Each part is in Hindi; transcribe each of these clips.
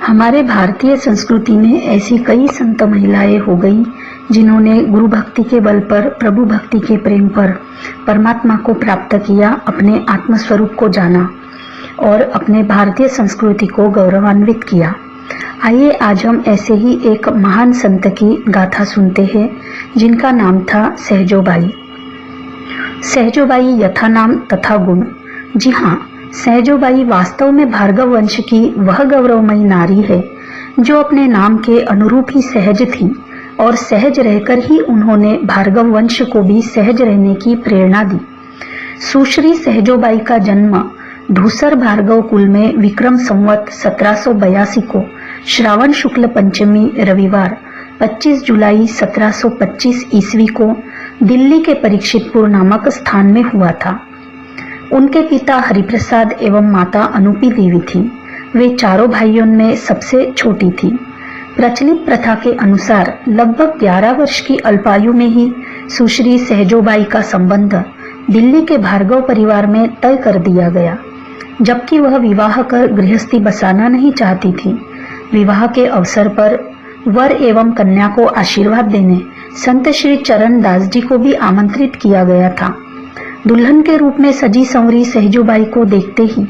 हमारे भारतीय संस्कृति में ऐसी कई संत महिलाएं हो गई जिन्होंने गुरु भक्ति के बल पर, प्रभु भक्ति के प्रेम पर परमात्मा को प्राप्त किया, अपने आत्मस्वरूप को जाना और अपने भारतीय संस्कृति को गौरवान्वित किया। आइए आज हम ऐसे ही एक महान संत की गाथा सुनते हैं जिनका नाम था सहजोबाई। सहजोबाई यथा नाम तथा गुण। जी हाँ, सहजोबाई वास्तव में भार्गव वंश की वह गौरवमयी नारी है जो अपने नाम के अनुरूप ही सहज थी और सहज रहकर ही उन्होंने भार्गव वंश को भी सहज रहने की प्रेरणा दी। सुश्री सहजोबाई का जन्म धूसर भार्गव कुल में विक्रम संवत 1782 को श्रावण शुक्ल पंचमी रविवार 25 जुलाई 1725 ईस्वी को दिल्ली के परीक्षितपुर नामक स्थान में हुआ था। उनके पिता हरिप्रसाद एवं माता अनुपी देवी थी। वे चारों भाइयों में सबसे छोटी थी। प्रचलित प्रथा के अनुसार लगभग 11 वर्ष की अल्पायु में ही सुश्री सहजोबाई का संबंध दिल्ली के भार्गव परिवार में तय कर दिया गया, जबकि वह विवाह कर गृहस्थी बसाना नहीं चाहती थी। विवाह के अवसर पर वर एवं कन्या को आशीर्वाद देने संत श्री चरण दास जी को भी आमंत्रित किया गया था। दुल्हन के रूप में सजी संवरी सहजोबाई को देखते ही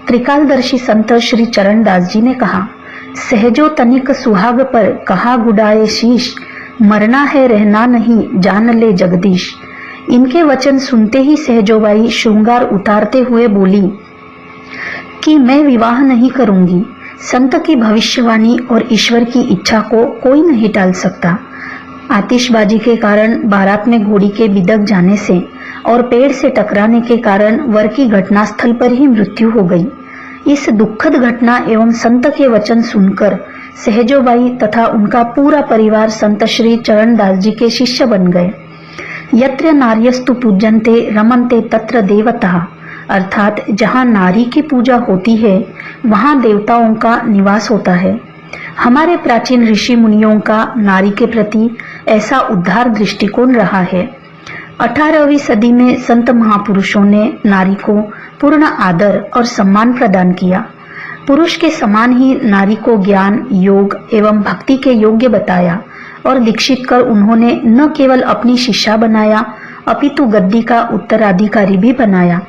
त्रिकालदर्शी संत श्री चरण दास जी ने कहा, सहजो तनिक सुहाग पर कहा गुडाए शीश, मरना है रहना नहीं जान ले जगदीश। इनके वचन सुनते ही सहजोबाई श्रृंगार उतारते हुए बोली कि मैं विवाह नहीं करूंगी। संत की भविष्यवाणी और ईश्वर की इच्छा को कोई नहीं टाल सकता। आतिशबाजी के कारण बारात में घोड़ी के बिदक जाने से और पेड़ से टकराने के कारण वर की घटनास्थल पर ही मृत्यु हो गई। इस दुखद घटना एवं संत के वचन सुनकर सहजोबाई तथा उनका पूरा परिवार संत श्री चरण दास जी के शिष्य बन गए। यत्र नार्यस्तु पूज्यन्ते रमन्ते तत्र देवता, अर्थात जहाँ नारी की पूजा होती है वहाँ देवताओं का निवास होता है। हमारे प्राचीन ऋषि मुनियों का नारी के प्रति ऐसा उद्धार दृष्टिकोण रहा है। 18वीं सदी में संत महापुरुषों ने नारी को पूर्ण आदर और सम्मान प्रदान किया। पुरुष के समान ही नारी को ज्ञान, योग एवं भक्ति के योग्य बताया और दीक्षित कर उन्होंने न केवल अपनी शिष्या बनाया अपितु गद्दी का उत्तराधिकारी भी बनाया।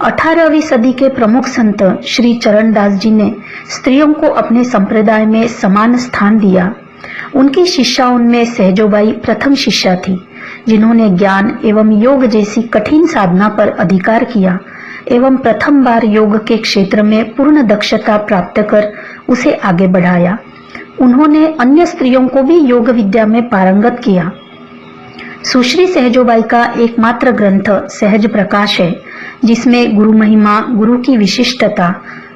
18वीं सदी के प्रमुख संत श्री चरण दास जी ने स्त्रियों को अपने संप्रदाय में समान स्थान दिया। उनकी शिष्याओं में सहजोबाई प्रथम शिष्या थी, जिन्होंने ज्ञान एवं योग जैसी कठिन साधना पर अधिकार किया एवं प्रथम बार योग के क्षेत्र में पूर्ण दक्षता प्राप्त कर उसे आगे बढ़ाया। उन्होंने अन्य स्त्रियों को भी योग विद्या में पारंगत किया। सुश्री सहजोबाई का एकमात्र ग्रंथ सहज प्रकाश है, जिसमें गुरु महिमा, गुरु की विशिष्टता,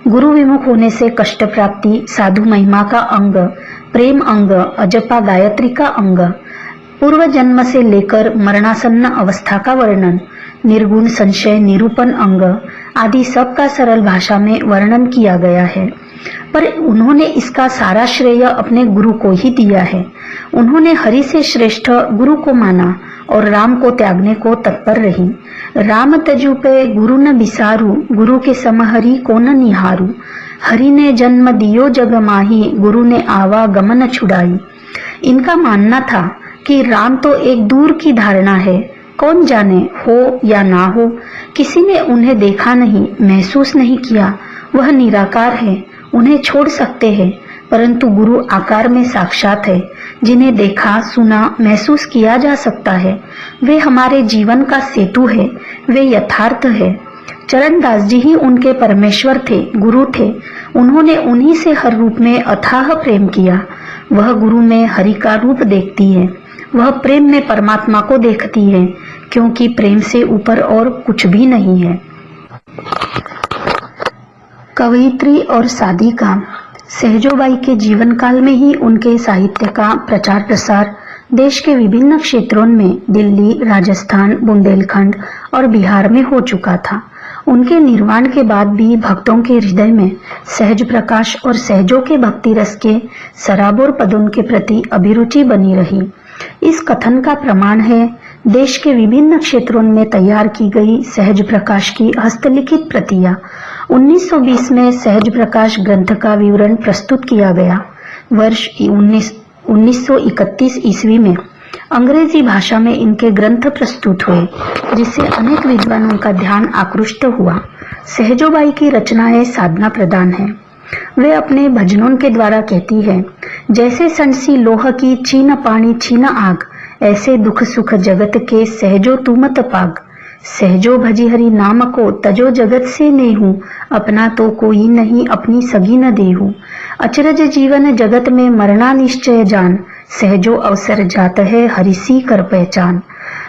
गुरु विमुख होने से कष्ट प्राप्ति, साधु महिमा का अंग, प्रेम अंग, अजपा गायत्री का अंग, पूर्व जन्म से लेकर मरणासन्न अवस्था का वर्णन, निर्गुण संशय निरूपण अंग आदि सब का सरल भाषा में वर्णन किया गया है। पर उन्होंने इसका सारा श्रेय अपने गुरु को ही दिया है। उन्होंने हरि से श्रेष्ठ गुरु को माना और राम को त्यागने को तत्पर रही। राम तजु पे गुरु न बिसारू, गुरु के सम हरि को न निहारू। हरि ने जन्म दियो जग माही, गुरु ने आवा गमन छुड़ाई। इनका मानना था कि राम तो एक दूर की धारणा है, कौन जाने हो या ना हो, किसी ने उन्हें देखा नहीं, महसूस नहीं किया, वह निराकार है, उन्हें छोड़ सकते हैं। परंतु गुरु आकार में साक्षात है, जिन्हें देखा, सुना, महसूस किया जा सकता है। वे हमारे जीवन का सेतु है, वे यथार्थ है। चरण दास जी ही उनके परमेश्वर थे, गुरु थे। उन्होंने उन्हीं से हर रूप में अथाह प्रेम किया। वह गुरु में हरि का रूप देखती है, वह प्रेम में परमात्मा को देखती है, क्योंकि प्रेम से ऊपर और कुछ भी नहीं है। कवयित्री और साधिका सहजोबाई के जीवन काल में ही उनके साहित्य का प्रचार प्रसार देश के विभिन्न क्षेत्रों में दिल्ली, राजस्थान, बुंदेलखंड और बिहार में हो चुका था। उनके निर्वाण के बाद भी भक्तों के हृदय में सहज प्रकाश और सहजों के भक्ति रस के सराबोर पदों के प्रति अभिरुचि बनी रही। इस कथन का प्रमाण है देश के विभिन्न क्षेत्रों में तैयार की गई सहज प्रकाश की हस्तलिखित प्रतियां 1920 में सहज प्रकाश ग्रंथ का विवरण प्रस्तुत किया गया। वर्ष 1931 ईस्वी में अंग्रेजी भाषा में इनके ग्रंथ प्रस्तुत हुए, जिससे अनेक विद्वानों का ध्यान आकृष्ट हुआ। सहजोबाई की रचनाएं साधना प्रदान है। वे अपने भजनों के द्वारा कहती है, जैसे सनसी लोह की छीन पानी छीन आग, ऐसे दुख सुख जगत के सहजो तुमत पाग। सहजो भजी हरि नाम को तजो जगत से नेहू, अपना तो कोई नहीं अपनी सगी न देहू। अचरज जीवन जगत में मरना निश्चय जान, सहजो अवसर जात है हरिसी कर पहचान।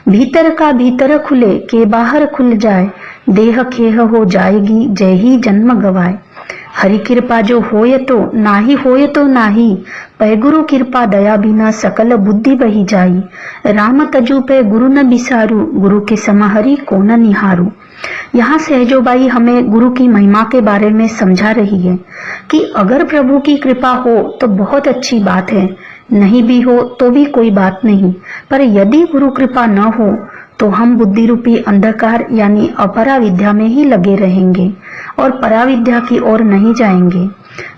भीतर का भीतर खुले के बाहर खुल जाए, देह खेह हो जाएगी जय ही जन्म गवाए। हरि कृपा जो होय तो नाही, पै गुरु कृपा दया बिना सकल बुद्धि बही जाई। राम तजु पे गुरु न बिसारू, गुरु के सम हरि को न निहारू। यहाँ सहजोबाई हमें गुरु की महिमा के बारे में समझा रही है कि अगर प्रभु की कृपा हो तो बहुत अच्छी बात है, नहीं भी हो तो भी कोई बात नहीं, पर यदि गुरु कृपा न हो तो हम बुद्धि रूपी अंधकार यानी अपरा विद्या में ही लगे रहेंगे और पराविद्या की ओर नहीं जाएंगे।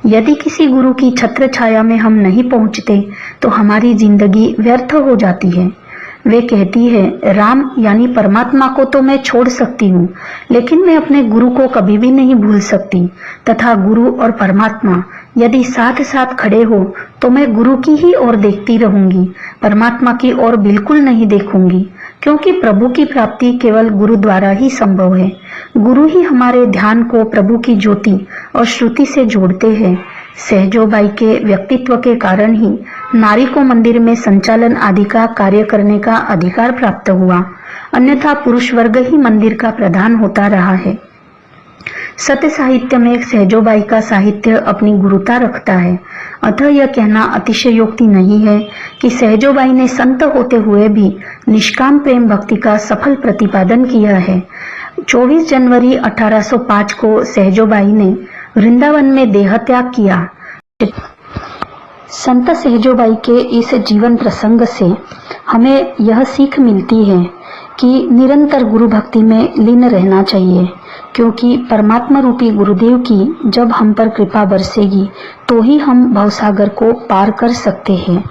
यदि किसी गुरु की छत्र छाया में हम नहीं पहुंचते तो हमारी जिंदगी व्यर्थ हो जाती है। वे कहती है, राम यानी परमात्मा को तो मैं छोड़ सकती हूँ, लेकिन मैं अपने गुरु को कभी भी नहीं भूल सकती, तथा गुरु और परमात्मा यदि साथ साथ खड़े हो तो मैं गुरु की ही ओर देखती रहूंगी, परमात्मा की ओर बिल्कुल नहीं देखूंगी, क्योंकि प्रभु की प्राप्ति केवल गुरु द्वारा ही संभव है। गुरु ही हमारे ध्यान को प्रभु की ज्योति और श्रुति से जोड़ते हैं। सहजोबाई के व्यक्तित्व के कारण ही नारी को मंदिर में संचालन आदि का कार्य करने का अधिकार प्राप्त हुआ, अन्यथा पुरुष वर्ग ही मंदिर का प्रधान होता रहा है। सत्य साहित्य में सहजोबाई का साहित्य अपनी गुरुता रखता है, अतः यह कहना अतिशयोक्ति नहीं है कि सहजोबाई ने संत होते हुए भी निष्काम प्रेम भक्ति का सफल प्रतिपादन किया है। 24 जनवरी 1805 को सहजोबाई ने वृंदावन में देह त्याग किया। संत सहजोबाई के इस जीवन प्रसंग से हमें यह सीख मिलती है कि निरंतर गुरु भक्ति में लीन रहना चाहिए, क्योंकि परमात्मा रूपी गुरुदेव की जब हम पर कृपा बरसेगी तो ही हम भवसागर को पार कर सकते हैं।